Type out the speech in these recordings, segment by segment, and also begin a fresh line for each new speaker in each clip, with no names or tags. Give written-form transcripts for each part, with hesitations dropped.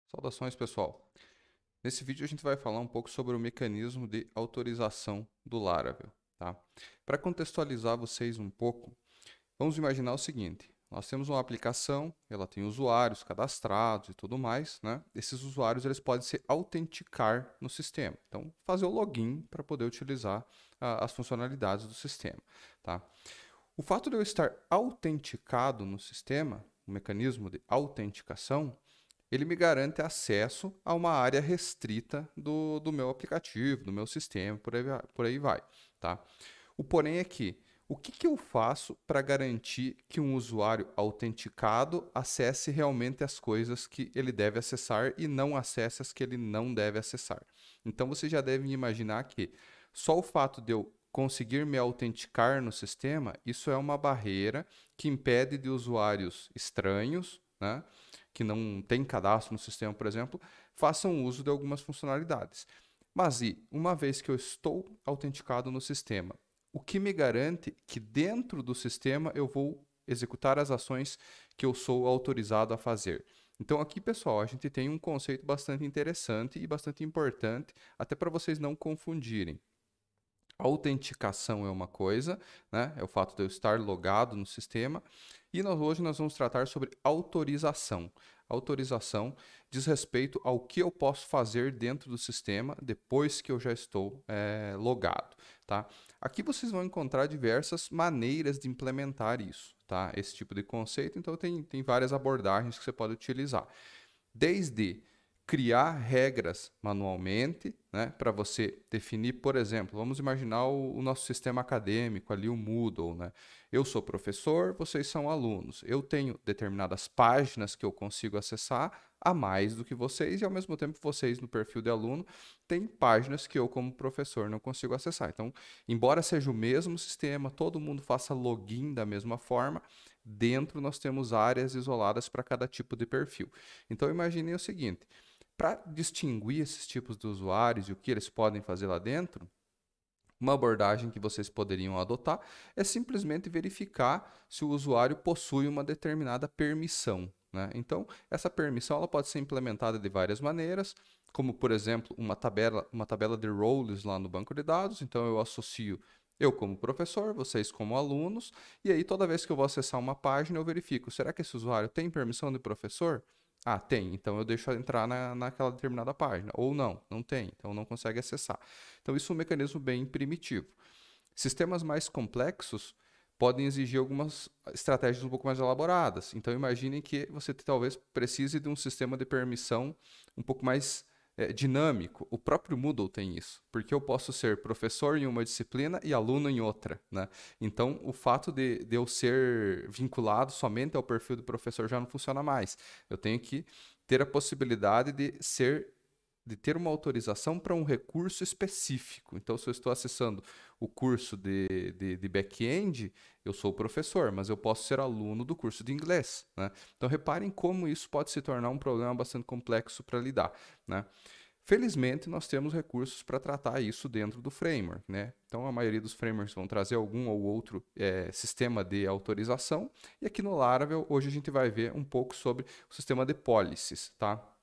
Saudações, pessoal. Nesse vídeo a gente vai falar um pouco sobre o mecanismo de autorização do Laravel, tá? Para contextualizar vocês um pouco, vamos imaginar o seguinte: nós temos uma aplicação, ela tem usuários cadastrados e tudo mais, né? Esses usuários eles podem se autenticar no sistema, então fazer o login para poder utilizar as funcionalidades do sistema, tá? O fato de eu estar autenticado no sistema, o mecanismo de autenticação, ele me garante acesso a uma área restrita do meu aplicativo, do meu sistema, por aí vai, tá? O porém é que, o que eu faço para garantir que um usuário autenticado acesse realmente as coisas que ele deve acessar e não acesse as que ele não deve acessar? Então, você já deve imaginar que só o fato de eu conseguir me autenticar no sistema, isso é uma barreira que impede de usuários estranhos, né, que não têm cadastro no sistema, por exemplo, façam uso de algumas funcionalidades. Mas e uma vez que eu estou autenticado no sistema, o que me garante que dentro do sistema eu vou executar as ações que eu sou autorizado a fazer? Então aqui, pessoal, a gente tem um conceito bastante interessante e bastante importante, até para vocês não confundirem. Autenticação é uma coisa, né? É o fato de eu estar logado no sistema. E hoje nós vamos tratar sobre autorização. Autorização diz respeito ao que eu posso fazer dentro do sistema depois que eu já estou logado, tá? Aqui vocês vão encontrar diversas maneiras de implementar isso, tá? Esse tipo de conceito. Então tem várias abordagens que você pode utilizar. Desde criar regras manualmente, né, para você definir, por exemplo, vamos imaginar o nosso sistema acadêmico ali, o Moodle, né? Eu sou professor, vocês são alunos. Eu tenho determinadas páginas que eu consigo acessar a mais do que vocês e ao mesmo tempo vocês no perfil de aluno têm páginas que eu como professor não consigo acessar. Então, embora seja o mesmo sistema, todo mundo faça login da mesma forma, dentro nós temos áreas isoladas para cada tipo de perfil. Então, imagine o seguinte: para distinguir esses tipos de usuários e o que eles podem fazer lá dentro, uma abordagem que vocês poderiam adotar é simplesmente verificar se o usuário possui uma determinada permissão, né? Então, essa permissão ela pode ser implementada de várias maneiras, como, por exemplo, uma tabela de roles lá no banco de dados. Então, eu associo eu como professor, vocês como alunos, e aí toda vez que eu vou acessar uma página, eu verifico, será que esse usuário tem permissão de professor? Ah, tem, então eu deixo entrar naquela determinada página. Ou não, não tem, então não consegue acessar. Então, isso é um mecanismo bem primitivo. Sistemas mais complexos podem exigir algumas estratégias um pouco mais elaboradas. Então, imagine que você talvez precise de um sistema de permissão um pouco mais dinâmico. O próprio Moodle tem isso, porque eu posso ser professor em uma disciplina e aluno em outra, né? Então, o fato de eu ser vinculado somente ao perfil do professor já não funciona mais. Eu tenho que ter a possibilidade de ter uma autorização para um recurso específico. Então, se eu estou acessando o curso de back-end, eu sou o professor, mas eu posso ser aluno do curso de inglês, né? Então, reparem como isso pode se tornar um problema bastante complexo para lidar, né? Felizmente, nós temos recursos para tratar isso dentro do framework, né? Então, a maioria dos frameworks vão trazer algum ou outro sistema de autorização. E aqui no Laravel, hoje a gente vai ver um pouco sobre o sistema de policies, tá?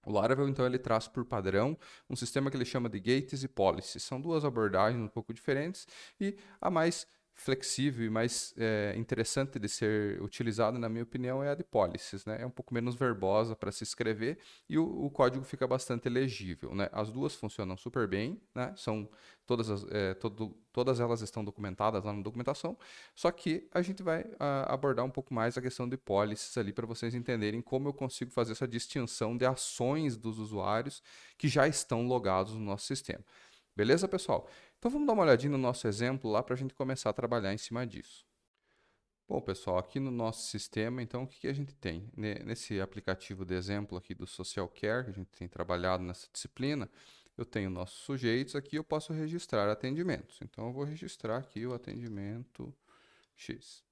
O Laravel, então, ele traz por padrão um sistema que ele chama de gates e policies. São duas abordagens um pouco diferentes e a mais flexível e mais interessante de ser utilizada, na minha opinião, é a de policies, né? É um pouco menos verbosa para se escrever e o código fica bastante legível, né? As duas funcionam super bem, né? São todas elas estão documentadas lá na documentação, só que a gente vai abordar um pouco mais a questão de policies ali para vocês entenderem como eu consigo fazer essa distinção de ações dos usuários que já estão logados no nosso sistema. Beleza, pessoal? Então vamos dar uma olhadinha no nosso exemplo lá para a gente começar a trabalhar em cima disso. Bom, pessoal, aqui no nosso sistema, então, o que a gente tem? Nesse aplicativo de exemplo aqui do Social Care, que a gente tem trabalhado nessa disciplina, eu tenho nossos sujeitos aqui, eu posso registrar atendimentos. Então, eu vou registrar aqui o atendimento X.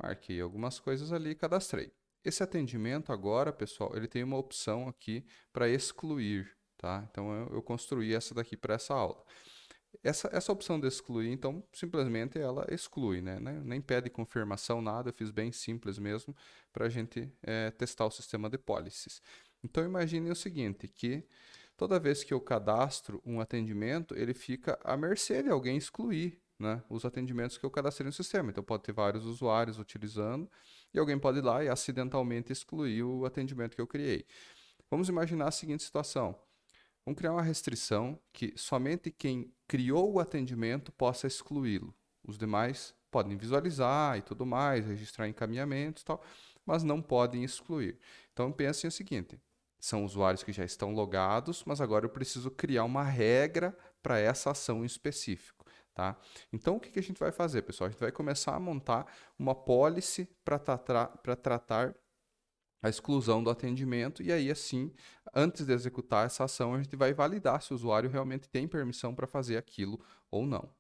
Marquei algumas coisas ali e cadastrei. Esse atendimento agora, pessoal, ele tem uma opção aqui para excluir, tá? Então, eu construí essa daqui para essa aula. Essa opção de excluir, então, simplesmente ela exclui, né? Nem pede confirmação, nada, eu fiz bem simples mesmo para a gente testar o sistema de policies. Então imagine o seguinte, que toda vez que eu cadastro um atendimento, ele fica à mercê de alguém excluir, né, os atendimentos que eu cadastrei no sistema. Então pode ter vários usuários utilizando e alguém pode ir lá e acidentalmente excluir o atendimento que eu criei. Vamos imaginar a seguinte situação. Vamos criar uma restrição que somente quem criou o atendimento possa excluí-lo. Os demais podem visualizar e tudo mais, registrar encaminhamentos e tal, mas não podem excluir. Então pensem o seguinte, são usuários que já estão logados, mas agora eu preciso criar uma regra para essa ação em específico. Tá? Então, o que a gente vai fazer, pessoal? A gente vai começar a montar uma policy para tratar a exclusão do atendimento e aí, assim, antes de executar essa ação, a gente vai validar se o usuário realmente tem permissão para fazer aquilo ou não.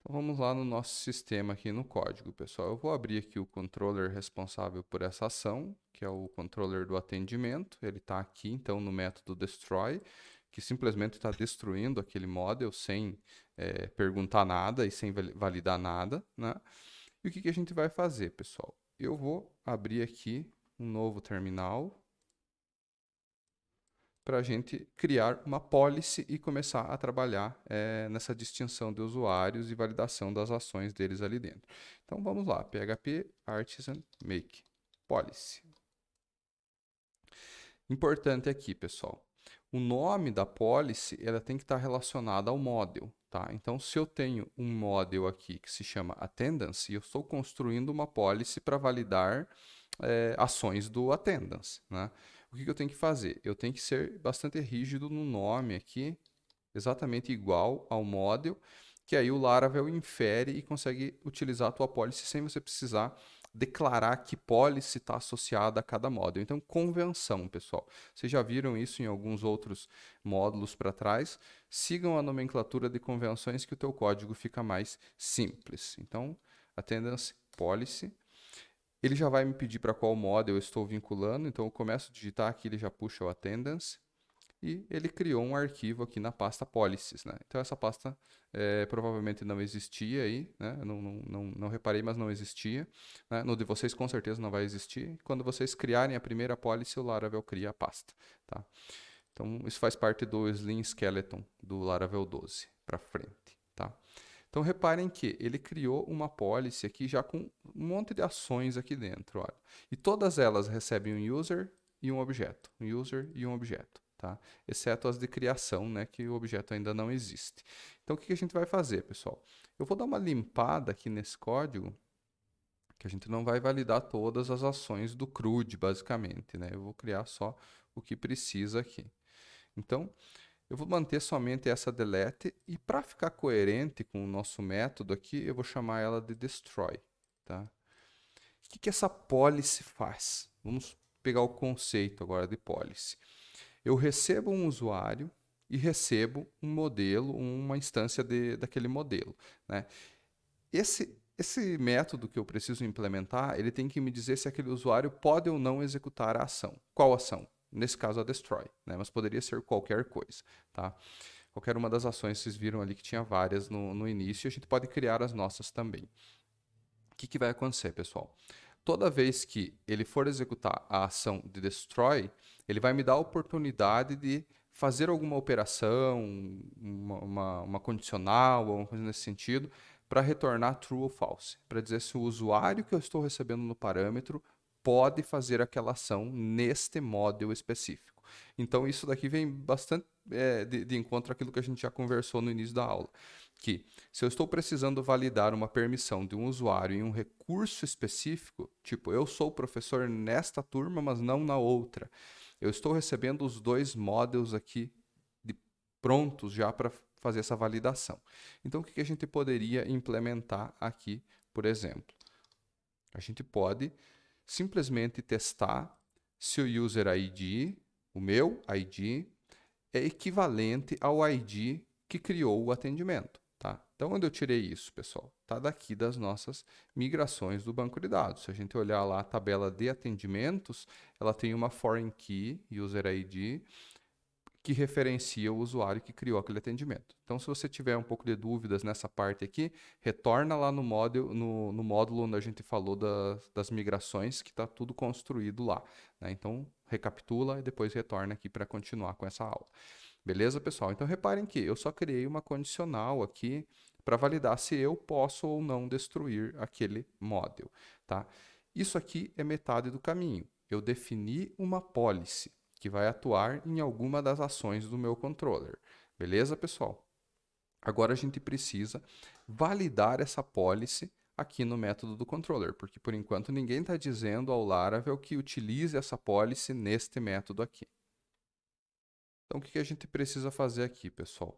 Então, vamos lá no nosso sistema aqui no código, pessoal. Eu vou abrir aqui o controller responsável por essa ação, que é o controller do atendimento. Ele está aqui, então, no método destroy, que simplesmente está destruindo aquele model sem perguntar nada e sem validar nada, né? E o que a gente vai fazer, pessoal? Eu vou abrir aqui um novo terminal para a gente criar uma policy e começar a trabalhar nessa distinção de usuários e validação das ações deles ali dentro. Então vamos lá, PHP Artisan Make Policy. Importante aqui, pessoal, o nome da policy ela tem que estar relacionada ao model. Tá? Então, se eu tenho um model aqui que se chama Attendance, eu estou construindo uma policy para validar ações do Attendance. Né? O que eu tenho que fazer? Eu tenho que ser bastante rígido no nome aqui, exatamente igual ao model, que aí o Laravel infere e consegue utilizar a tua policy sem você precisar declarar que policy está associada a cada model. Então, convenção, pessoal. Vocês já viram isso em alguns outros módulos para trás. Sigam a nomenclatura de convenções que o teu código fica mais simples. Então, attendance policy. Ele já vai me pedir para qual model eu estou vinculando. Então, eu começo a digitar aqui, ele já puxa o attendance. E ele criou um arquivo aqui na pasta policies, né? Então essa pasta provavelmente não existia aí, né? Não reparei, mas não existia. Né? No de vocês com certeza não vai existir. Quando vocês criarem a primeira policy, o Laravel cria a pasta, tá? Então isso faz parte do Slim Skeleton do Laravel 12 para frente, tá? Então reparem que ele criou uma policy aqui já com um monte de ações aqui dentro, olha. E todas elas recebem um user e um objeto, um user e um objeto. Tá? Exceto as de criação, né, que o objeto ainda não existe. Então, o que a gente vai fazer, pessoal? Eu vou dar uma limpada aqui nesse código, que a gente não vai validar todas as ações do CRUD, basicamente. Né? Eu vou criar só o que precisa aqui. Então, eu vou manter somente essa delete e para ficar coerente com o nosso método aqui, eu vou chamar ela de destroy. Tá? O que essa policy faz? Vamos pegar o conceito agora de policy. Eu recebo um usuário e recebo um modelo, uma instância daquele modelo. Né? Esse método que eu preciso implementar, ele tem que me dizer se aquele usuário pode ou não executar a ação. Qual ação? Nesse caso, a destroy, né? Mas poderia ser qualquer coisa. Tá? Qualquer uma das ações, vocês viram ali que tinha várias no início, e a gente pode criar as nossas também. O que vai acontecer, pessoal? Toda vez que ele for executar a ação de destroy, ele vai me dar a oportunidade de fazer alguma operação, uma condicional, alguma coisa nesse sentido, para retornar true ou false, para dizer se o usuário que eu estou recebendo no parâmetro pode fazer aquela ação neste model específico. Então, isso daqui vem bastante de encontro àquilo que a gente já conversou no início da aula, que se eu estou precisando validar uma permissão de um usuário em um recurso específico, tipo, eu sou professor nesta turma, mas não na outra, eu estou recebendo os dois models aqui prontos já para fazer essa validação. Então, o que a gente poderia implementar aqui, por exemplo? A gente pode simplesmente testar se o user ID, o meu ID, é equivalente ao ID que criou o atendimento. Tá? Então, onde eu tirei isso, pessoal? Está daqui das nossas migrações do banco de dados. Se a gente olhar lá a tabela de atendimentos, ela tem uma foreign key, user ID, que referencia o usuário que criou aquele atendimento. Então, se você tiver um pouco de dúvidas nessa parte aqui, retorna lá no módulo onde a gente falou das migrações, que está tudo construído lá, né? Então, recapitula e depois retorna aqui para continuar com essa aula. Beleza, pessoal? Então, reparem que eu só criei uma condicional aqui para validar se eu posso ou não destruir aquele model, tá? Isso aqui é metade do caminho. Eu defini uma policy que vai atuar em alguma das ações do meu controller. Beleza, pessoal? Agora a gente precisa validar essa policy aqui no método do controller, porque por enquanto ninguém está dizendo ao Laravel que utilize essa policy neste método aqui. Então, o que a gente precisa fazer aqui, pessoal?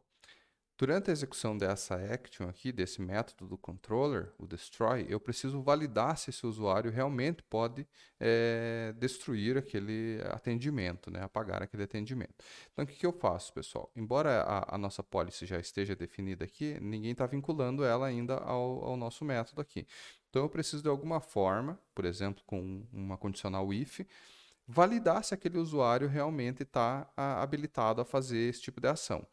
Durante a execução dessa action aqui, desse método do controller, o destroy, eu preciso validar se esse usuário realmente pode destruir aquele atendimento, né? Apagar aquele atendimento. Então, o que eu faço, pessoal? Embora a nossa policy já esteja definida aqui, ninguém está vinculando ela ainda ao nosso método aqui. Então, eu preciso de alguma forma, por exemplo, com uma condicional if, validar se aquele usuário realmente está habilitado a fazer esse tipo de ação.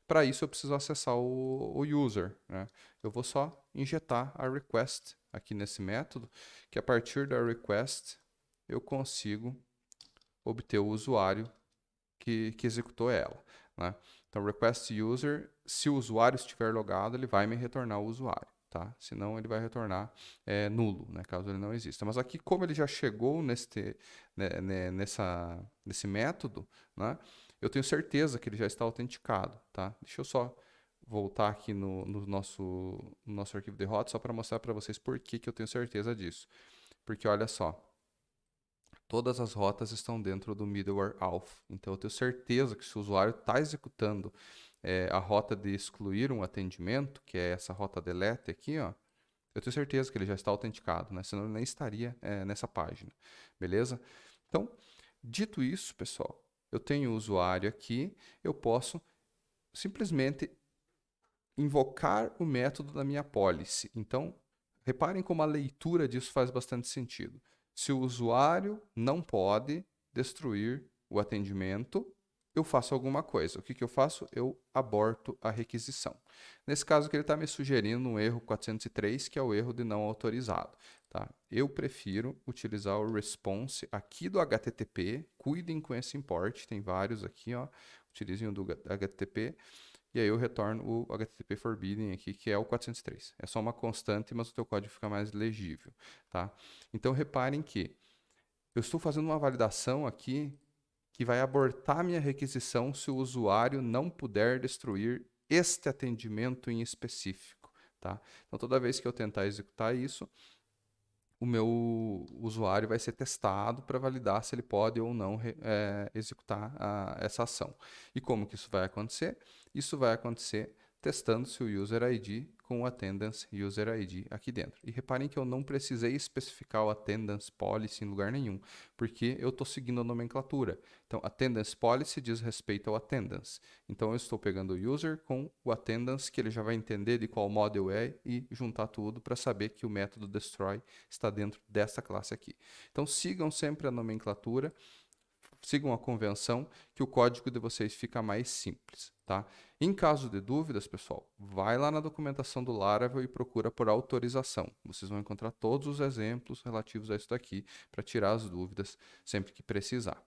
Para isso, eu preciso acessar o user, né? Eu vou só injetar a request aqui nesse método, que a partir da request eu consigo obter o usuário que executou ela, né? Então, request user, se o usuário estiver logado, ele vai me retornar o usuário, tá? Senão, ele vai retornar nulo, né? Caso ele não exista. Mas aqui, como ele já chegou nesse método, né? Eu tenho certeza que ele já está autenticado, tá? Deixa eu só voltar aqui no nosso arquivo de rota, só para mostrar para vocês por que eu tenho certeza disso. Porque olha só, todas as rotas estão dentro do middleware auth. Então eu tenho certeza que se o usuário está executando a rota de excluir um atendimento, que é essa rota delete aqui, ó, eu tenho certeza que ele já está autenticado, né? Senão ele nem estaria nessa página, beleza? Então, dito isso, pessoal, eu tenho o usuário aqui, eu posso simplesmente invocar o método da minha policy. Então, reparem como a leitura disso faz bastante sentido. Se o usuário não pode destruir o atendimento, eu faço alguma coisa. O que eu faço? Eu aborto a requisição. Nesse caso aqui, ele está me sugerindo um erro 403, que é o erro de não autorizado. Tá? Eu prefiro utilizar o response aqui do HTTP. Cuidem com esse import, tem vários aqui. Ó. Utilizem o do HTTP. E aí eu retorno o HTTP forbidden aqui, que é o 403. É só uma constante, mas o teu código fica mais legível. Tá? Então, reparem que eu estou fazendo uma validação aqui que vai abortar minha requisição se o usuário não puder destruir este atendimento em específico, tá? Então, toda vez que eu tentar executar isso, o meu usuário vai ser testado para validar se ele pode ou não executar essa ação. E como que isso vai acontecer? Isso vai acontecer testando se o user ID com o attendance user ID aqui dentro. E reparem que eu não precisei especificar o attendance policy em lugar nenhum, porque eu estou seguindo a nomenclatura. Então, attendance policy diz respeito ao attendance. Então, eu estou pegando o user com o attendance, que ele já vai entender de qual model é, e juntar tudo para saber que o método destroy está dentro dessa classe aqui. Então, sigam sempre a nomenclatura, sigam a convenção, que o código de vocês fica mais simples, tá? Em caso de dúvidas, pessoal, vai lá na documentação do Laravel e procura por autorização. Vocês vão encontrar todos os exemplos relativos a isso daqui para tirar as dúvidas sempre que precisar.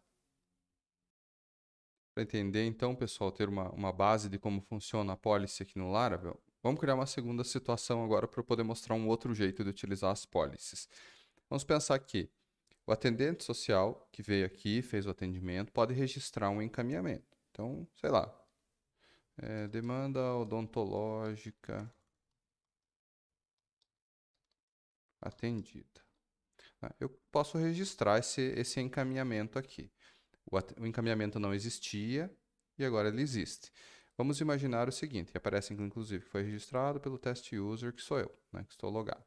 Para entender, então, pessoal, ter uma base de como funciona a policy aqui no Laravel, vamos criar uma segunda situação agora para eu poder mostrar um outro jeito de utilizar as policies. Vamos pensar que o atendente social que veio aqui, fez o atendimento, pode registrar um encaminhamento. Então, sei lá, demanda odontológica atendida. Eu posso registrar esse encaminhamento aqui. O encaminhamento não existia e agora ele existe. Vamos imaginar o seguinte, aparece inclusive que foi registrado pelo test user, que sou eu, né, que estou logado.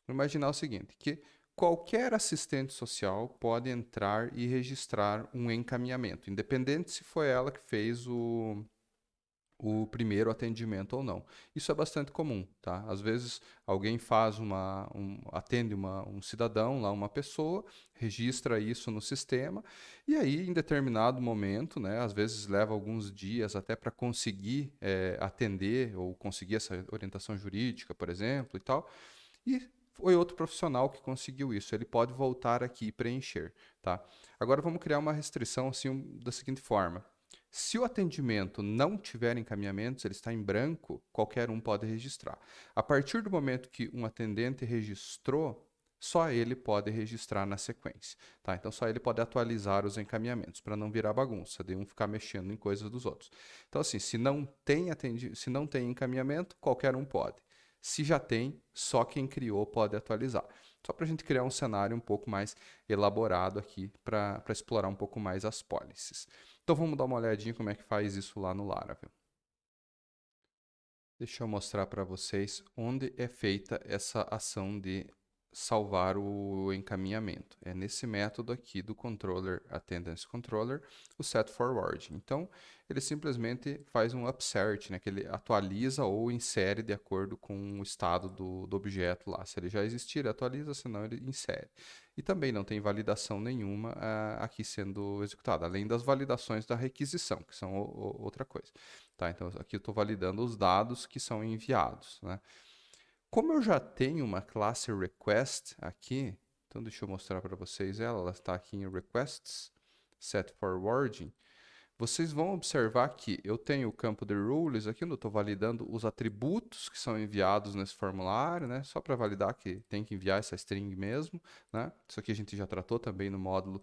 Vamos imaginar o seguinte, que qualquer assistente social pode entrar e registrar um encaminhamento, independente se foi ela que fez o o primeiro atendimento ou não. Isso é bastante comum, tá? Às vezes alguém faz atende um cidadão lá, uma pessoa, registra isso no sistema e aí em determinado momento, né, às vezes leva alguns dias até para conseguir atender ou conseguir essa orientação jurídica, por exemplo, e tal. E foi outro profissional que conseguiu isso. Ele pode voltar aqui e preencher, tá? Agora vamos criar uma restrição assim da seguinte forma. Se o atendimento não tiver encaminhamentos, ele está em branco, qualquer um pode registrar. A partir do momento que um atendente registrou, só ele pode registrar na sequência, tá? Então só ele pode atualizar os encaminhamentos para não virar bagunça, de um ficar mexendo em coisas dos outros. Então assim, se não tem encaminhamento, qualquer um pode. Se já tem, só quem criou pode atualizar. Só para a gente criar um cenário um pouco mais elaborado aqui para explorar um pouco mais as policies. Então vamos dar uma olhadinha como é que faz isso lá no Laravel. Deixa eu mostrar para vocês onde é feita essa ação de salvar o encaminhamento. É nesse método aqui do controller attendance controller, o set forward. Então, ele simplesmente faz um upsert, né, que ele atualiza ou insere de acordo com o estado do objeto lá. Se ele já existir, ele atualiza, senão ele insere. E também não tem validação nenhuma aqui sendo executada, além das validações da requisição, que são outra coisa. Tá, então aqui eu estou validando os dados que são enviados, né? Como eu já tenho uma classe request aqui, então deixa eu mostrar para vocês ela está aqui em requests, set forwarding. Vocês vão observar que eu tenho o campo de rules aqui, onde eu estou validando os atributos que são enviados nesse formulário, né? Só para validar que tem que enviar essa string mesmo, né? Isso aqui a gente já tratou também no módulo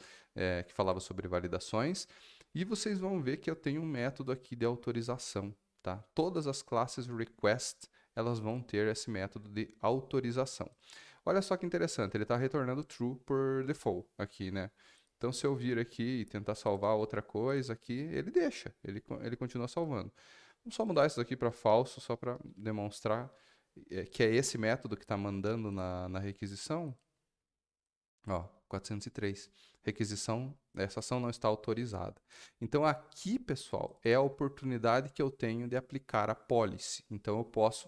que falava sobre validações. E vocês vão ver que eu tenho um método aqui de autorização, tá? Todas as classes request, elas vão ter esse método de autorização. Olha só que interessante, ele está retornando true por default aqui, né? Então, se eu vir aqui e tentar salvar outra coisa aqui, ele deixa, ele continua salvando. Vamos só mudar isso daqui para falso, só para demonstrar que é esse método que está mandando na requisição. Ó, 403. Requisição, essa ação não está autorizada. Então, aqui, pessoal, é a oportunidade que eu tenho de aplicar a policy. Então, eu posso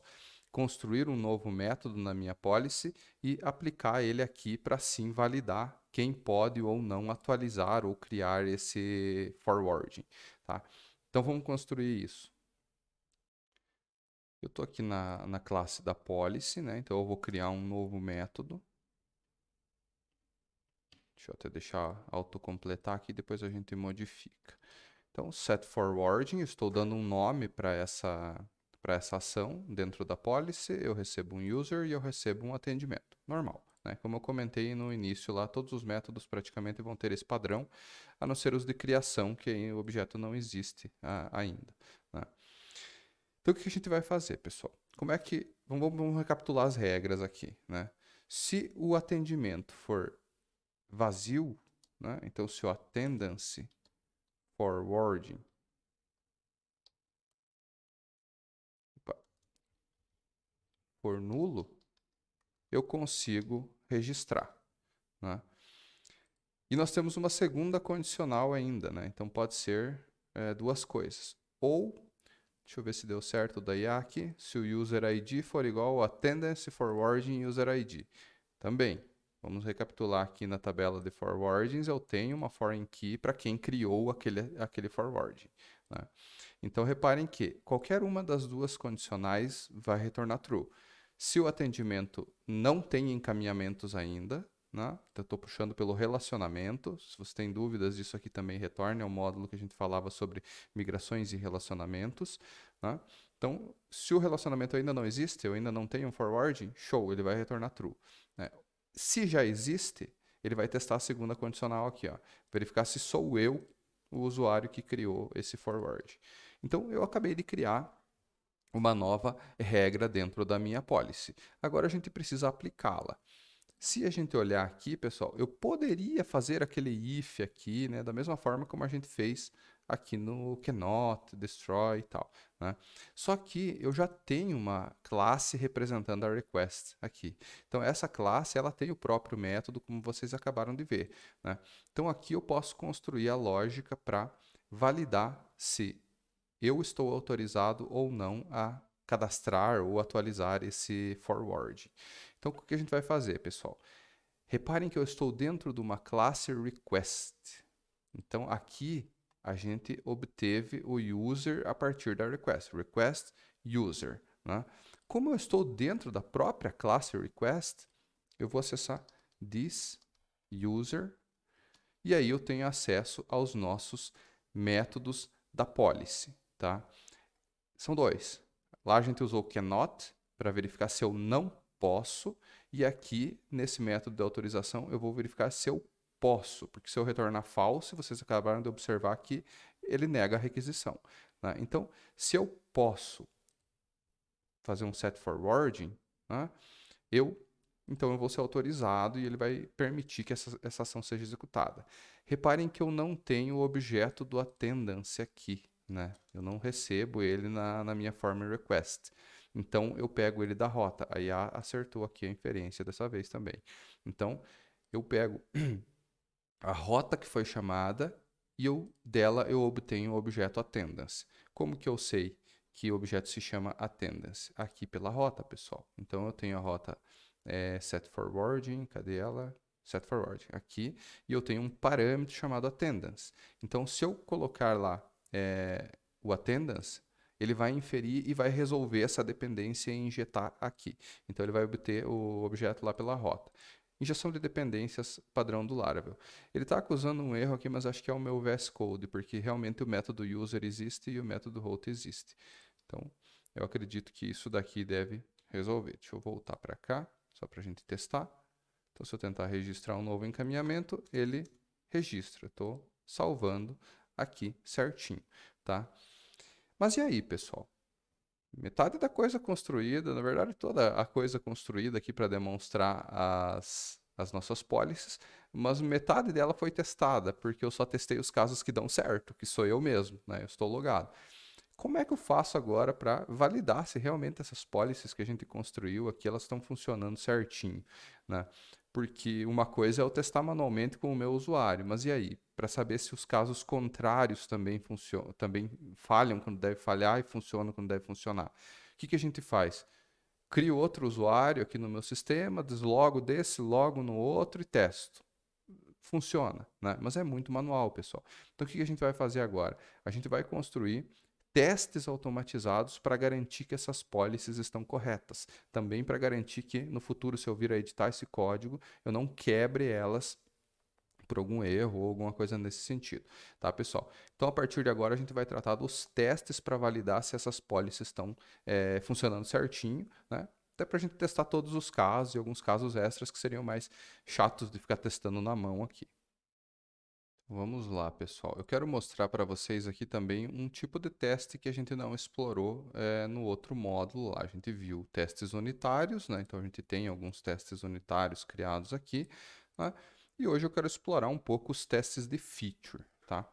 construir um novo método na minha policy e aplicar ele aqui para sim validar quem pode ou não atualizar ou criar esse forwarding, tá? Então vamos construir isso. Eu estou aqui na classe da policy, né? Então eu vou criar um novo método. Deixa eu até deixar autocompletar aqui, depois a gente modifica. Então, set forwarding, estou dando um nome para essa ação dentro da policy, eu recebo um user e eu recebo um atendimento. Normal, né? Como eu comentei no início lá, todos os métodos praticamente vão ter esse padrão, a não ser os de criação, que o objeto não existe ainda, né? Então, o que a gente vai fazer, pessoal? Vamos recapitular as regras aqui, né? Se o atendimento for vazio, né? Então, se o attendance forwarding for nulo, eu consigo registrar, né? E nós temos uma segunda condicional ainda, né? Então pode ser duas coisas. Ou, deixa eu ver se deu certo daí aqui, se o user ID for igual ao attendance forwarding user ID. Também, vamos recapitular aqui na tabela de forwardings, eu tenho uma foreign key para quem criou aquele forwarding, né? Então reparem que qualquer uma das duas condicionais vai retornar true. Se o atendimento não tem encaminhamentos ainda, né? Então, estou puxando pelo relacionamento. Se você tem dúvidas disso aqui também retorne ao módulo que a gente falava sobre migrações e relacionamentos, né? Então, se o relacionamento ainda não existe, eu ainda não tenho um forwarding, show, ele vai retornar true, né? Se já existe, ele vai testar a segunda condicional aqui, ó, verificar se sou eu o usuário que criou esse forward. Então, eu acabei de criar uma nova regra dentro da minha policy. Agora a gente precisa aplicá-la. Se a gente olhar aqui, pessoal, eu poderia fazer aquele if aqui, né, da mesma forma como a gente fez aqui no cannot, destroy e tal, né? Só que eu já tenho uma classe representando a request aqui. Então essa classe ela tem o próprio método, como vocês acabaram de ver, né? Então aqui eu posso construir a lógica para validar se eu estou autorizado ou não a cadastrar ou atualizar esse forward. Então, o que a gente vai fazer, pessoal? Reparem que eu estou dentro de uma classe request. Então, aqui a gente obteve o user a partir da request. Request user. Né? Como eu estou dentro da própria classe request, eu vou acessar this user e aí eu tenho acesso aos nossos métodos da policy. Tá? São dois. Lá a gente usou o cannot para verificar se eu não posso, e aqui, nesse método de autorização, eu vou verificar se eu posso, porque se eu retornar false, vocês acabaram de observar que ele nega a requisição. Né? Então, se eu posso fazer um set forwarding, né, então eu vou ser autorizado e ele vai permitir que essa ação seja executada. Reparem que eu não tenho o objeto do attendance aqui. Né? Eu não recebo ele na minha form request. Então, eu pego ele da rota. A IA acertou aqui a inferência dessa vez também. Então, eu pego a rota que foi chamada e dela eu obtenho o objeto attendance. Como que eu sei que o objeto se chama attendance? Aqui pela rota, pessoal. Então, eu tenho a rota set forwarding, cadê ela? Set forwarding, aqui. E eu tenho um parâmetro chamado attendance. Então, se eu colocar lá o attendance, ele vai inferir e vai resolver essa dependência e injetar aqui. Então, ele vai obter o objeto lá pela rota. Injeção de dependências padrão do Laravel. Ele está acusando um erro aqui, mas acho que é o meu VS Code, porque realmente o método user existe e o método route existe. Então, eu acredito que isso daqui deve resolver. Deixa eu voltar para cá, só para a gente testar. Então, se eu tentar registrar um novo encaminhamento, ele registra. Estou salvando aqui certinho, tá? Mas e aí, pessoal? Metade da coisa construída, na verdade, toda a coisa construída aqui para demonstrar as nossas policies, mas metade dela foi testada, porque eu só testei os casos que dão certo, que sou eu mesmo, né? Eu estou logado. Como é que eu faço agora para validar se realmente essas policies que a gente construiu aqui, elas estão funcionando certinho, né? Porque uma coisa é eu testar manualmente com o meu usuário, mas e aí? Para saber se os casos contrários também funcionam, também falham quando deve falhar e funcionam quando deve funcionar. O que a gente faz? Crio outro usuário aqui no meu sistema, deslogo desse, logo no outro e testo. Funciona, né? Mas é muito manual, pessoal. Então, o que a gente vai fazer agora? A gente vai construir testes automatizados para garantir que essas policies estão corretas. Também para garantir que no futuro, se eu vir a editar esse código, eu não quebre elas por algum erro ou alguma coisa nesse sentido, tá, pessoal? Então, a partir de agora, a gente vai tratar dos testes para validar se essas policies estão funcionando certinho, né? Até para a gente testar todos os casos e alguns casos extras que seriam mais chatos de ficar testando na mão aqui. Vamos lá, pessoal. Eu quero mostrar para vocês aqui também um tipo de teste que a gente não explorou no outro módulo lá. A gente viu testes unitários, né? Então a gente tem alguns testes unitários criados aqui, né? E hoje eu quero explorar um pouco os testes de feature, tá?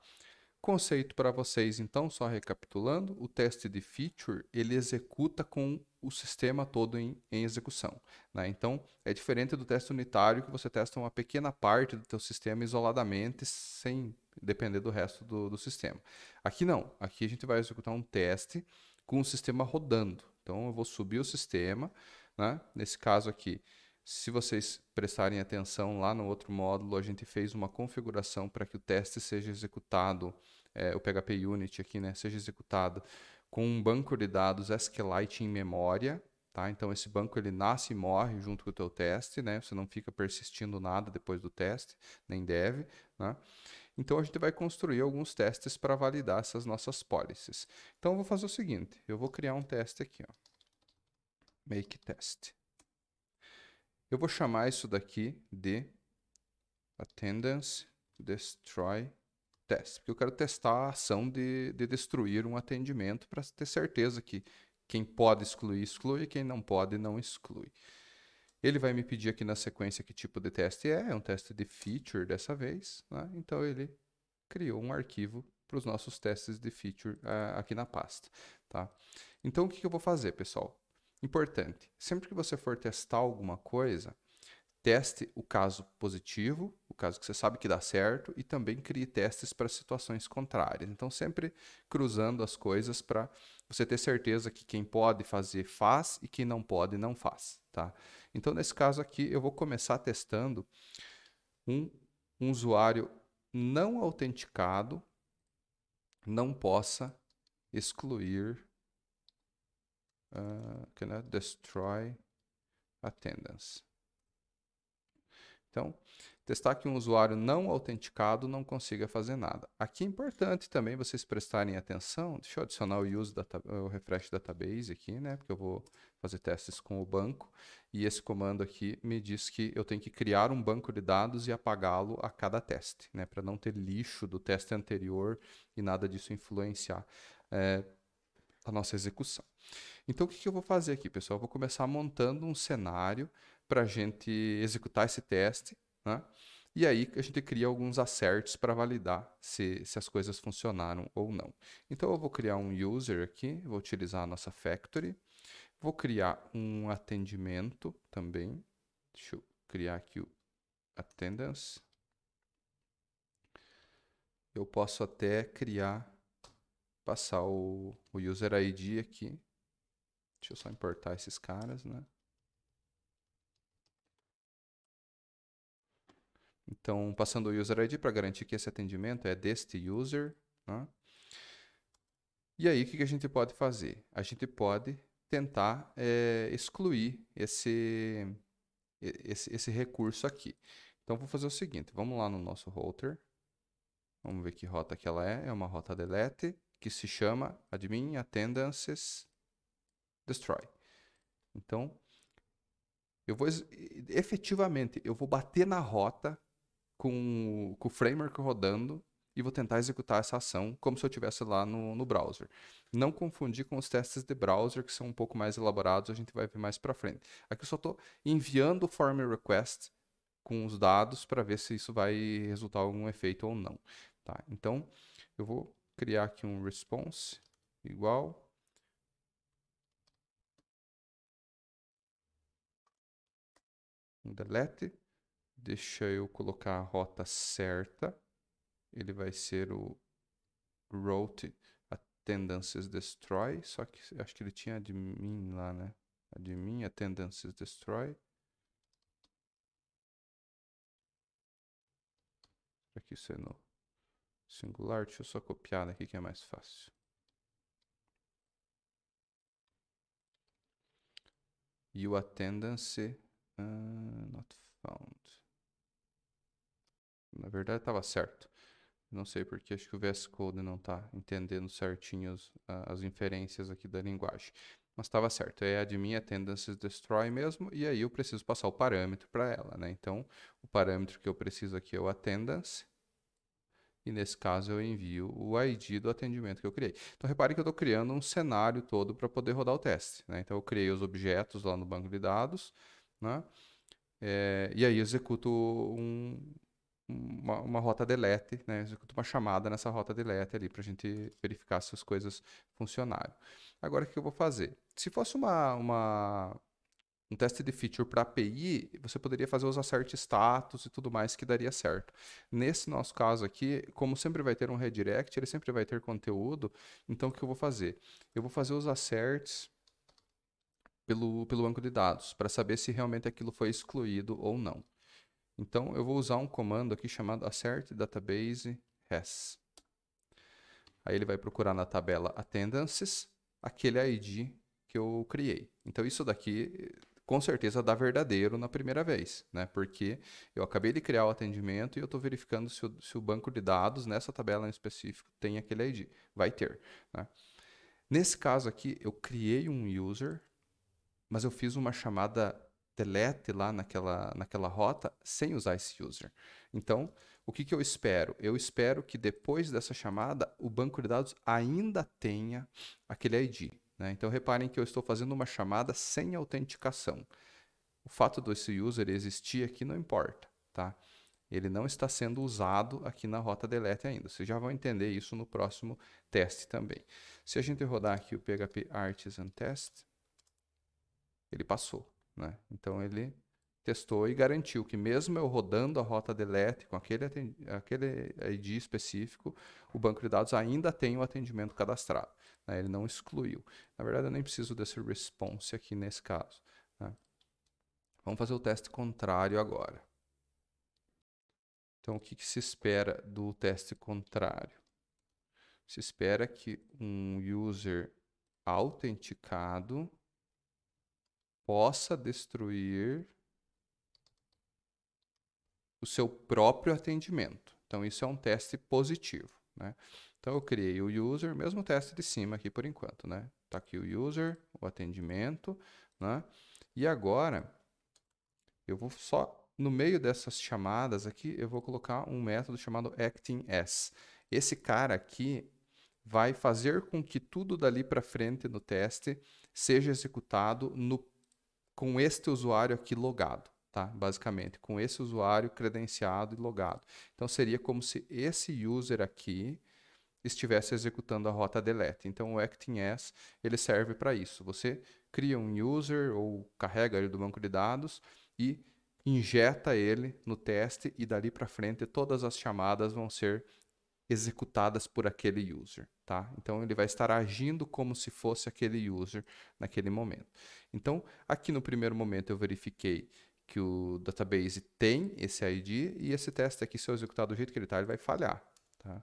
Conceito para vocês, então, só recapitulando, o teste de feature, ele executa com o sistema todo em execução, né? Então, é diferente do teste unitário, que você testa uma pequena parte do teu sistema isoladamente, sem depender do resto do sistema. Aqui não, aqui a gente vai executar um teste com o sistema rodando. Então, eu vou subir o sistema, né? Nesse caso aqui, se vocês prestarem atenção lá no outro módulo, a gente fez uma configuração para que o teste seja executado, o PHP Unit aqui, né, seja executado com um banco de dados SQLite em memória, tá? Então esse banco ele nasce e morre junto com o teu teste, né? Você não fica persistindo nada depois do teste, nem deve, né? Então a gente vai construir alguns testes para validar essas nossas policies. Então eu vou fazer o seguinte, eu vou criar um teste aqui, ó. Make test. Eu vou chamar isso daqui de attendance destroy test, porque eu quero testar a ação de destruir um atendimento para ter certeza que quem pode excluir, exclui, e quem não pode, não exclui. Ele vai me pedir aqui na sequência que tipo de teste é um teste de feature dessa vez, né? Então ele criou um arquivo para os nossos testes de feature aqui na pasta, tá? Então o que eu vou fazer, pessoal? Importante, sempre que você for testar alguma coisa, teste o caso positivo, o caso que você sabe que dá certo, e também crie testes para situações contrárias. Então, sempre cruzando as coisas para você ter certeza que quem pode fazer faz e quem não pode não faz, tá? Então, nesse caso aqui, eu vou começar testando um usuário não autenticado não possa excluir cannot destroy attendance. Então, testar que um usuário não autenticado não consiga fazer nada. Aqui é importante também vocês prestarem atenção. Deixa eu adicionar o refresh database aqui, né? Porque eu vou fazer testes com o banco. E esse comando aqui me diz que eu tenho que criar um banco de dados e apagá-lo a cada teste, né? Para não ter lixo do teste anterior e nada disso influenciar a nossa execução. Então, o que eu vou fazer aqui, pessoal? Eu vou começar montando um cenário para a gente executar esse teste, né? E aí a gente cria alguns asserts para validar se as coisas funcionaram ou não. Então, eu vou criar um user aqui, vou utilizar a nossa factory, vou criar um atendimento também. Deixa eu criar aqui o attendance. Eu posso até passar o user ID aqui. Deixa eu só importar esses caras, né? Então, passando o user ID para garantir que esse atendimento é deste user, né? E aí, o que a gente pode fazer? A gente pode tentar excluir esse recurso aqui. Então, vou fazer o seguinte, vamos lá no nosso router, vamos ver que rota que ela é uma rota delete, que se chama admin attendances destroy. Então, efetivamente, eu vou bater na rota com o framework rodando e vou tentar executar essa ação como se eu estivesse lá no browser. Não confundir com os testes de browser, que são um pouco mais elaborados, a gente vai ver mais para frente. Aqui eu só estou enviando o form request com os dados para ver se isso vai resultar em algum efeito ou não. Tá? Então, eu vou criar aqui um response igual um delete. Deixa eu colocar a rota certa. Ele vai ser o route attendances destroy, só que acho que ele tinha admin lá, né? Admin attendances destroy. Aqui isso é no singular, deixa eu só copiar daqui que é mais fácil. E o attendance not found. Na verdade estava certo. Não sei porque, acho que o VS Code não está entendendo certinho as inferências aqui da linguagem. Mas estava certo, é admin attendances destroy mesmo, e aí eu preciso passar o parâmetro para ela, né? Então, o parâmetro que eu preciso aqui é o attendance, e nesse caso eu envio o ID do atendimento que eu criei. Então, repare que eu estou criando um cenário todo para poder rodar o teste, né? Então, eu criei os objetos lá no banco de dados, né? E aí executo uma rota delete, né? Executo uma chamada nessa rota delete ali para a gente verificar se as coisas funcionaram. Agora, o que eu vou fazer? Se fosse um teste de feature para API, você poderia fazer os assert status e tudo mais que daria certo. Nesse nosso caso aqui, como sempre vai ter um redirect, ele sempre vai ter conteúdo, então o que eu vou fazer? Eu vou fazer os asserts pelo banco de dados, para saber se realmente aquilo foi excluído ou não. Então, eu vou usar um comando aqui chamado assert database has. Aí ele vai procurar na tabela attendances aquele ID que eu criei. Então, isso daqui com certeza dá verdadeiro na primeira vez, né? Porque eu acabei de criar o atendimento e eu estou verificando se o banco de dados, nessa tabela em específico, tem aquele ID. Vai ter, né? Nesse caso aqui, eu criei um user, mas eu fiz uma chamada delete lá naquela rota sem usar esse user. Então, o que eu espero? Eu espero que depois dessa chamada, o banco de dados ainda tenha aquele ID. Né? Então, reparem que eu estou fazendo uma chamada sem autenticação. O fato desse user existir aqui não importa. Tá? Ele não está sendo usado aqui na rota delete ainda. Vocês já vão entender isso no próximo teste também. Se a gente rodar aqui o PHP Artisan Test, ele passou, né? Então ele testou e garantiu que mesmo eu rodando a rota delete com aquele ID específico, o banco de dados ainda tem o atendimento cadastrado, né? Ele não excluiu. Na verdade, eu nem preciso desse response aqui nesse caso, né? Vamos fazer o teste contrário agora. Então, o que se espera do teste contrário? Se espera que um user autenticado possa destruir o seu próprio atendimento. Então, isso é um teste positivo, né? Então, eu criei o user, mesmo teste de cima aqui por enquanto, né? Tá aqui o user, o atendimento, né? E agora, eu vou só, no meio dessas chamadas aqui, eu vou colocar um método chamado acting_as. Esse cara aqui vai fazer com que tudo dali para frente no teste seja executado com este usuário aqui logado, tá? Basicamente, com esse usuário credenciado e logado. Então, seria como se esse user aqui estivesse executando a rota delete. Então, o acting_as, ele serve para isso. Você cria um user ou carrega ele do banco de dados e injeta ele no teste e dali para frente todas as chamadas vão ser executadas por aquele user, tá? Então ele vai estar agindo como se fosse aquele user naquele momento. Então, aqui no primeiro momento eu verifiquei que o database tem esse ID e esse teste aqui, se eu executar do jeito que ele está, ele vai falhar, tá?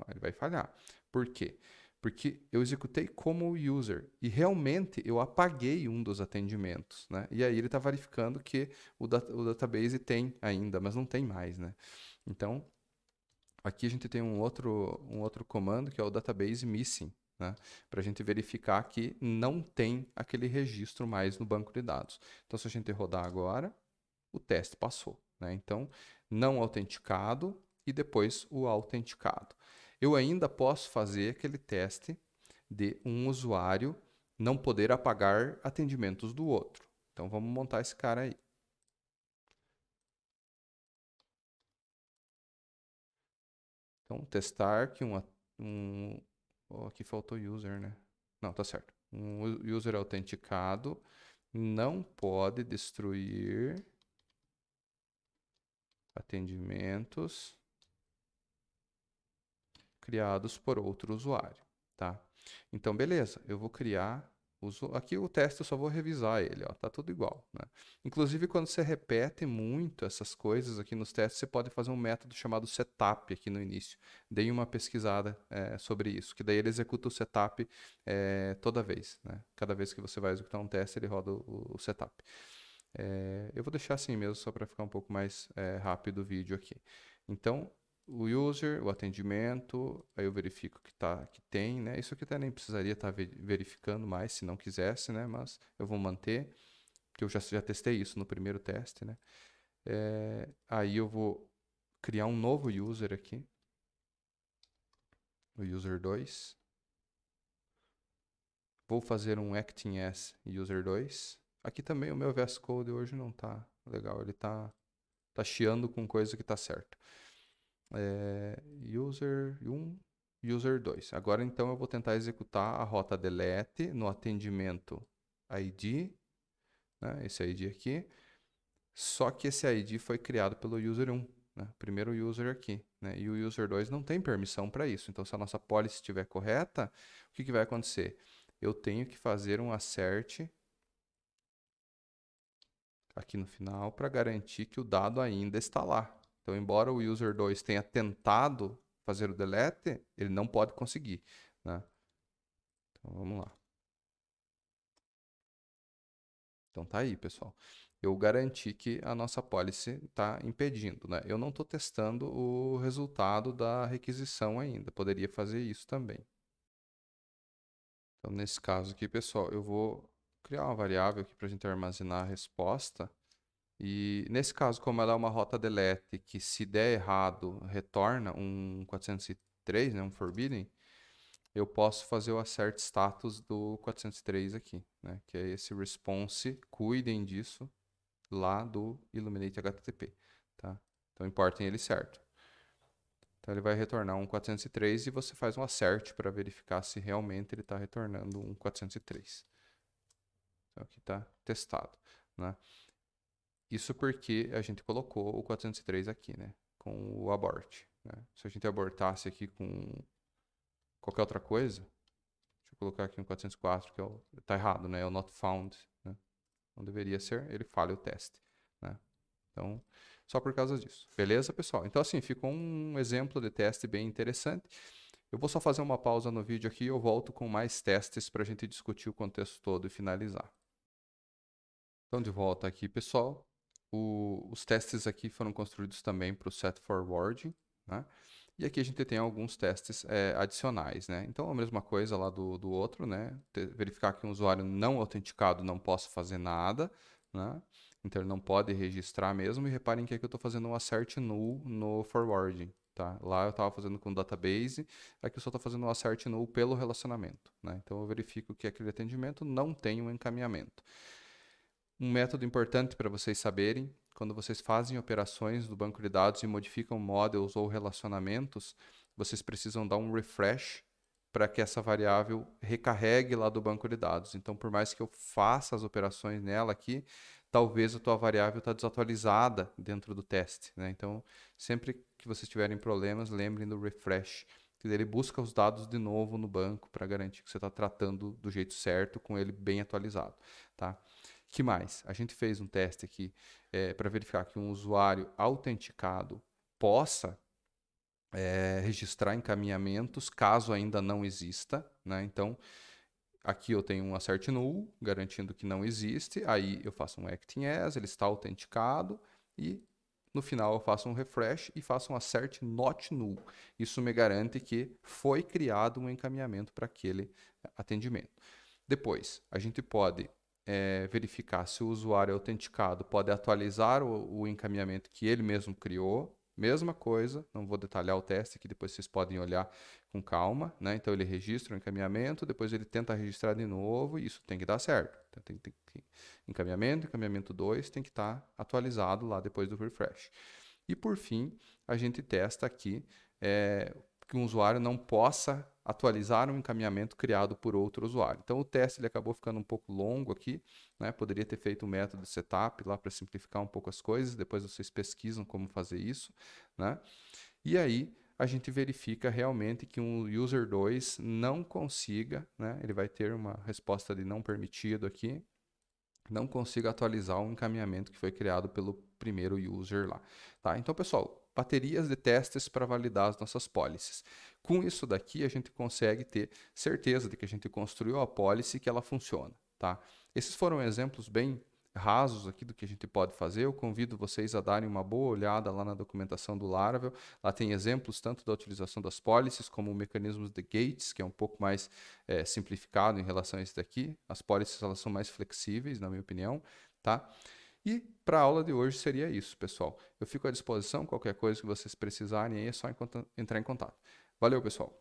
Ele vai falhar. Por quê? Porque eu executei como user e realmente eu apaguei um dos atendimentos, né? E aí ele está verificando que o database tem ainda, mas não tem mais, né? Então, aqui a gente tem um outro comando que é o database missing, né? Para a gente verificar que não tem aquele registro mais no banco de dados. Então, se a gente rodar agora, o teste passou, né? Então, não autenticado e depois o autenticado. Eu ainda posso fazer aquele teste de um usuário não poder apagar atendimentos do outro. Então, vamos montar esse cara aí. Então, testar que oh, aqui faltou user, né? Não, tá certo. Um user autenticado não pode destruir atendimentos criados por outro usuário, tá? Então, beleza, eu vou criar aqui o teste eu só vou revisar ele, ó, tá tudo igual, né? Inclusive, quando você repete muito essas coisas aqui nos testes, você pode fazer um método chamado setup aqui no início. Dei uma pesquisada sobre isso, que daí ele executa o setup toda vez, né? Cada vez que você vai executar um teste, ele roda o setup. Eu vou deixar assim mesmo, só para ficar um pouco mais rápido o vídeo aqui. Então, o user, o atendimento, aí eu verifico que tem, né? Isso aqui até nem precisaria estar verificando mais se não quisesse, né? Mas eu vou manter, porque eu já testei isso no primeiro teste, né? Aí eu vou criar um novo user aqui, o user 2. Vou fazer um acting_as user 2. Aqui também o meu VS Code hoje não tá legal, ele tá chiando com coisa que tá certo. User 1, user 2. Agora então eu vou tentar executar a rota delete no atendimento ID, né, esse ID aqui, só que esse ID foi criado pelo user 1, né, primeiro user aqui, né, e o user 2 não tem permissão para isso. Então, se a nossa policy estiver correta, o que vai acontecer? Eu tenho que fazer um assert aqui no final para garantir que o dado ainda está lá. Então, embora o user 2 tenha tentado fazer o delete, ele não pode conseguir, né? Então, vamos lá. Então, tá aí, pessoal. Eu garanti que a nossa policy está impedindo, né? Eu não estou testando o resultado da requisição ainda. Poderia fazer isso também. Então, nesse caso aqui, pessoal, eu vou criar uma variável aqui para a gente armazenar a resposta. E nesse caso, como ela é uma rota delete que se der errado retorna um 403, né, um forbidden, eu posso fazer o assert status do 403 aqui, né, que é esse response, cuidem disso lá do Illuminate HTTP, tá? Então importem ele certo. Então ele vai retornar um 403 e você faz um assert para verificar se realmente ele está retornando um 403. Então aqui está testado, né? Isso porque a gente colocou o 403 aqui, né? Com o abort, né? Se a gente abortasse aqui com qualquer outra coisa, deixa eu colocar aqui um 404, que tá errado, né? É o not found, né? Não deveria ser, ele falha o teste, né? Então, só por causa disso. Beleza, pessoal? Então, assim, ficou um exemplo de teste bem interessante. Eu vou só fazer uma pausa no vídeo aqui e eu volto com mais testes para a gente discutir o contexto todo e finalizar. Então, de volta aqui, pessoal. Os testes aqui foram construídos também para o set forwarding, né? E aqui a gente tem alguns testes adicionais, né? Então, a mesma coisa lá do outro, né? Verificar que um usuário não autenticado não possa fazer nada, né? Então, ele não pode registrar mesmo. E reparem que aqui eu estou fazendo um assert null no forwarding, tá? Lá eu estava fazendo com database, aqui eu só estou fazendo um assert null pelo relacionamento, né? Então, eu verifico que aquele atendimento não tem um encaminhamento. Um método importante para vocês saberem, quando vocês fazem operações do banco de dados e modificam models ou relacionamentos, vocês precisam dar um refresh para que essa variável recarregue lá do banco de dados. Então, por mais que eu faça as operações nela aqui, talvez a tua variável está desatualizada dentro do teste, né? Então, sempre que vocês tiverem problemas, lembrem do refresh. Ele busca os dados de novo no banco para garantir que você está tratando do jeito certo, com ele bem atualizado, tá? Que mais? A gente fez um teste aqui para verificar que um usuário autenticado possa registrar encaminhamentos caso ainda não exista, né? Então, aqui eu tenho um assert null, garantindo que não existe, aí eu faço um acting as, ele está autenticado, e no final eu faço um refresh e faço um assert not null. Isso me garante que foi criado um encaminhamento para aquele atendimento. Depois, a gente pode verificar se o usuário autenticado pode atualizar o encaminhamento que ele mesmo criou. Mesma coisa, não vou detalhar o teste, que depois vocês podem olhar com calma, né? Então ele registra o encaminhamento, depois ele tenta registrar de novo e isso tem que dar certo. Então, encaminhamento 2 tem que estar atualizado lá depois do refresh. E por fim, a gente testa aqui que um usuário não possa atualizar um encaminhamento criado por outro usuário. Então o teste ele acabou ficando um pouco longo aqui, né? Poderia ter feito um método de setup lá para simplificar um pouco as coisas, depois vocês pesquisam como fazer isso, né? E aí a gente verifica realmente que um user 2 não consiga, né? Ele vai ter uma resposta de não permitido aqui, não consiga atualizar um encaminhamento que foi criado pelo primeiro user lá, tá? Então, pessoal, baterias de testes para validar as nossas policies. Com isso daqui, a gente consegue ter certeza de que a gente construiu a policy e que ela funciona, tá? Esses foram exemplos bem rasos aqui do que a gente pode fazer. Eu convido vocês a darem uma boa olhada lá na documentação do Laravel. Lá tem exemplos tanto da utilização das policies como mecanismos de gates, que é um pouco mais simplificado em relação a esse daqui. As policies elas são mais flexíveis, na minha opinião, tá? E para a aula de hoje seria isso, pessoal. Eu fico à disposição, qualquer coisa que vocês precisarem, aí é só entrar em contato. Valeu, pessoal!